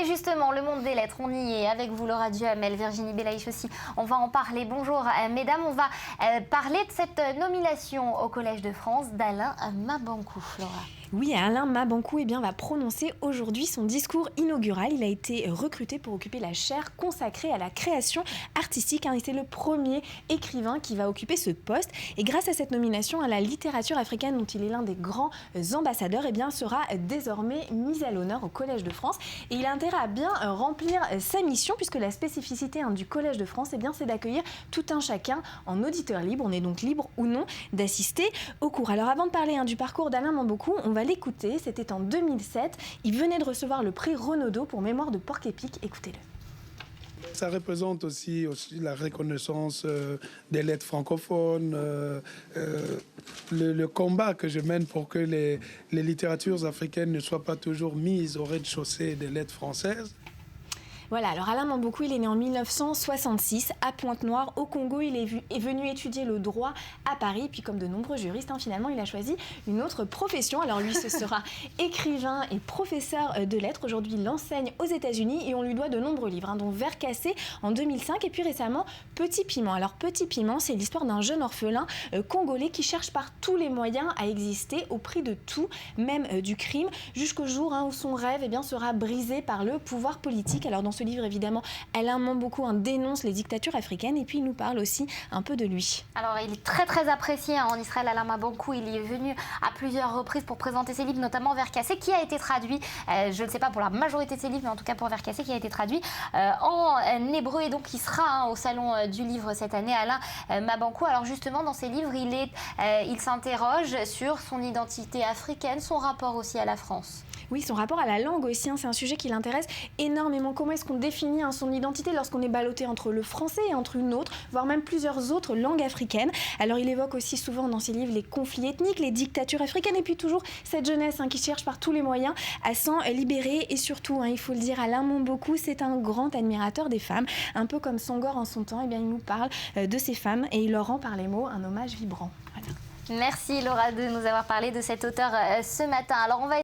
Et justement, le monde des lettres, on y est avec vous, Laura Duhamel, Virginie Belaïch aussi. On va en parler. Bonjour, mesdames. On va parler de cette nomination au Collège de France d'Alain Mabanckou, Laura. Oui, Alain Mabanckou va prononcer aujourd'hui son discours inaugural. Il a été recruté pour occuper la chaire consacrée à la création artistique. Et c'est le premier écrivain qui va occuper ce poste. Et grâce à cette nomination, la littérature africaine, dont il est l'un des grands ambassadeurs, sera désormais mise à l'honneur au Collège de France. Et il a intérêt à bien remplir sa mission, puisque la spécificité du Collège de France, c'est d'accueillir tout un chacun en auditeur libre. On est donc libre ou non d'assister au cours. Alors avant de parler du parcours d'Alain Mabanckou, on va l'écouter. C'était en 2007. Il venait de recevoir le prix Renaudot pour Mémoire de Porc-Épic. Écoutez-le. Ça représente aussi la reconnaissance des lettres francophones, le combat que je mène pour que les littératures africaines ne soient pas toujours mises au rez-de-chaussée des lettres françaises. Voilà, alors Alain Mabanckou, il est né en 1966 à Pointe-Noire, au Congo. Il est venu étudier le droit à Paris. Puis comme de nombreux juristes, finalement, il a choisi une autre profession. Alors lui, ce sera écrivain et professeur de lettres. Aujourd'hui, il enseigne aux États-Unis et on lui doit de nombreux livres, dont Vers cassé en 2005 et puis récemment Petit Piment. Alors Petit Piment, c'est l'histoire d'un jeune orphelin congolais qui cherche par tous les moyens à exister au prix de tout, même du crime, jusqu'au jour où son rêve sera brisé par le pouvoir politique. Alors dans ce livre, évidemment, Alain Mabanckou dénonce les dictatures africaines et puis il nous parle aussi un peu de lui. Alors, il est très très apprécié en Israël, Alain Mabanckou. Il y est venu à plusieurs reprises pour présenter ses livres, notamment Vers cassé, qui a été traduit, je ne sais pas pour la majorité de ses livres, mais en tout cas pour Vers cassé, qui a été traduit en hébreu et donc il sera au Salon du Livre cette année, Alain Mabanckou. Alors justement, dans ses livres, il s'interroge sur son identité africaine, son rapport aussi à la France. Oui, son rapport à la langue aussi, c'est un sujet qui l'intéresse énormément. Comment est-ce qu'on définit son identité lorsqu'on est ballotté entre le français et entre une autre, voire même plusieurs autres langues africaines. Alors il évoque aussi souvent dans ses livres les conflits ethniques, les dictatures africaines et puis toujours cette jeunesse qui cherche par tous les moyens à s'en libérer. Et surtout, il faut le dire, Alain Mabanckou, c'est un grand admirateur des femmes. Un peu comme Senghor en son temps, il nous parle de ces femmes et il leur rend par les mots un hommage vibrant. Voilà. Merci Laura de nous avoir parlé de cet auteur ce matin. Alors on va